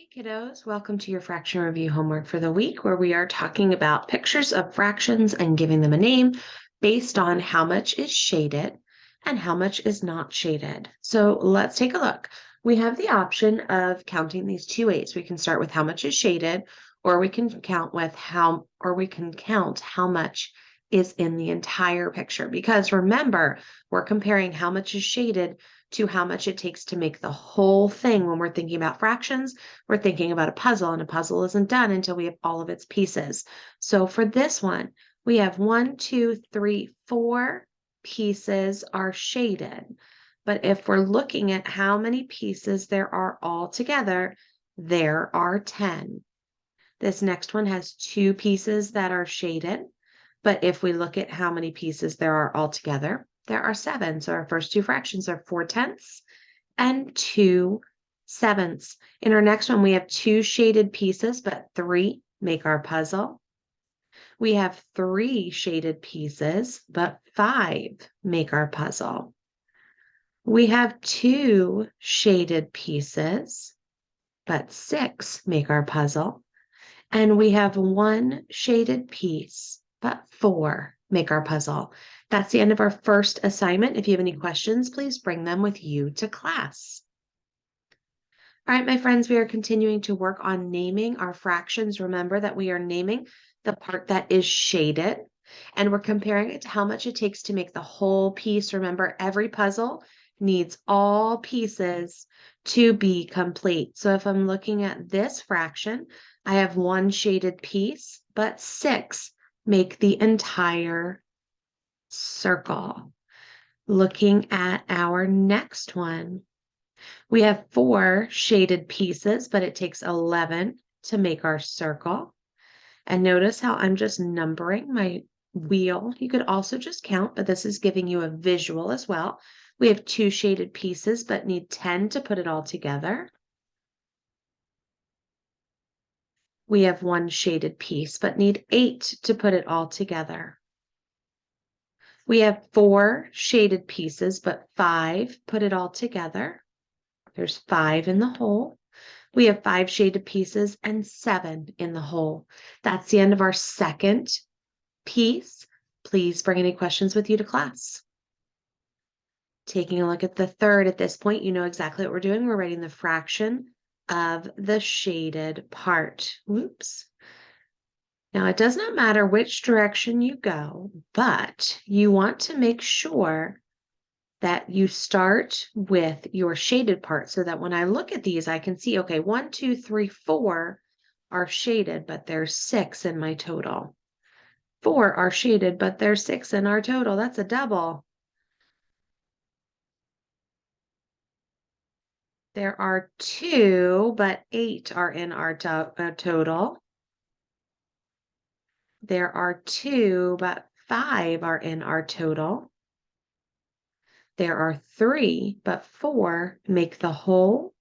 Hey kiddos, welcome to your fraction review homework for the week where we are talking about pictures of fractions and giving them a name based on how much is shaded and how much is not shaded. So let's take a look. We have the option of counting these two ways. We can start with how much is shaded, or we can count how much is in the entire picture. Because remember, we're comparing how much is shaded to how much it takes to make the whole thing. When we're thinking about fractions, we're thinking about a puzzle, and a puzzle isn't done until we have all of its pieces. So for this one, we have 1, 2, 3, 4 pieces are shaded. But if we're looking at how many pieces there are all together, there are 10. This next one has 2 pieces that are shaded. But if we look at how many pieces there are all together, there are 7. So our first two fractions are 4/10 and 2/7. In our next one, we have 2 shaded pieces, but 3 make our puzzle. We have 3 shaded pieces, but 5 make our puzzle. We have 2 shaded pieces, but 6 make our puzzle. And we have 1 shaded piece, but 4 make our puzzle. That's the end of our first assignment. If you have any questions, please bring them with you to class. All right, my friends, we are continuing to work on naming our fractions. Remember that we are naming the part that is shaded, and we're comparing it to how much it takes to make the whole piece. Remember, every puzzle needs all pieces to be complete. So if I'm looking at this fraction, I have 1 shaded piece, but 6 make the entire circle. Looking at our next one, we have 4 shaded pieces, but it takes 11 to make our circle. And notice how I'm just numbering my wheel. You could also just count, but this is giving you a visual as well. We have 2 shaded pieces, but need 10 to put it all together. We have 1 shaded piece, but need 8 to put it all together. We have 4 shaded pieces, but 5 put it all together. There's 5 in the whole. We have 5 shaded pieces and 7 in the whole. That's the end of our second piece. Please bring any questions with you to class. Taking a look at the third, at this point, you know exactly what we're doing. We're writing the fraction of the shaded part. Whoops. Now, it does not matter which direction you go, but you want to make sure that you start with your shaded part so that when I look at these, I can see, okay, 1, 2, 3, 4 are shaded, but there's 6 in my total. 4 are shaded, but there's 6 in our total. That's a double. There are 2, but 8 are in our total. There are 2, but 5 are in our total. There are 3, but 4 make the whole.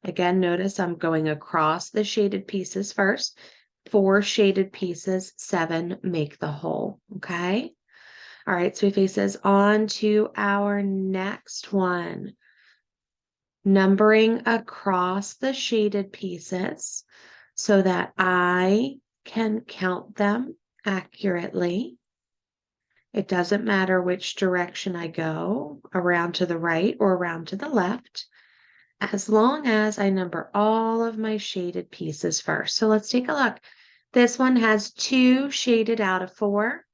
Again, notice I'm going across the shaded pieces first. 4 shaded pieces, 7 make the whole, okay? All right, so faces on to our next one. Numbering across the shaded pieces so that I can count them accurately. It doesn't matter which direction I go, around to the right or around to the left, as long as I number all of my shaded pieces first. So let's take a look. This one has 2 shaded out of 4.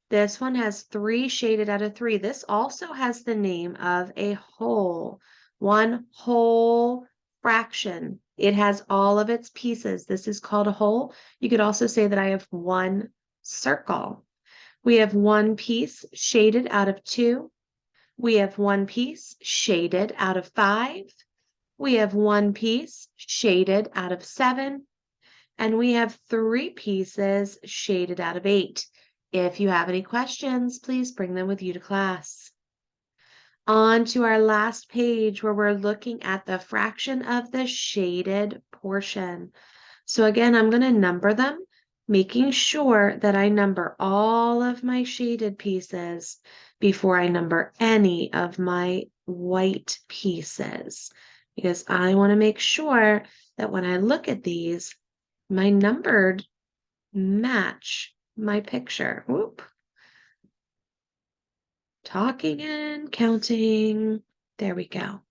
This one has 3 shaded out of 3. This also has the name of a whole, 1 whole fraction. It has all of its pieces. This is called a whole. You could also say that I have 1 circle. We have 1 piece shaded out of 2. We have 1 piece shaded out of 5. We have 1 piece shaded out of 7. And we have 3 pieces shaded out of 8. If you have any questions, please bring them with you to class. On to our last page where we're looking at the fraction of the shaded portion. So again, I'm going to number them, making sure that I number all of my shaded pieces before I number any of my white pieces, because I want to make sure that when I look at these, my numbered match my picture. Whoop. Talking and counting. There we go.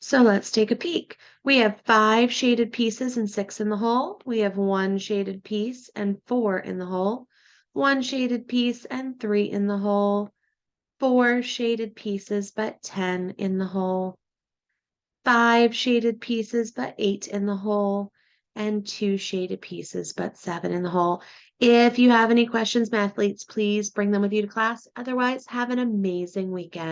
So let's take a peek. We have 5 shaded pieces and 6 in the hole. We have 1 shaded piece and 4 in the hole. 1 shaded piece and 3 in the hole. 4 shaded pieces but 10 in the hole. 5 shaded pieces but 8 in the hole. And 2 shaded pieces but 7 in the hole. If you have any questions, mathletes, please bring them with you to class. Otherwise, have an amazing weekend.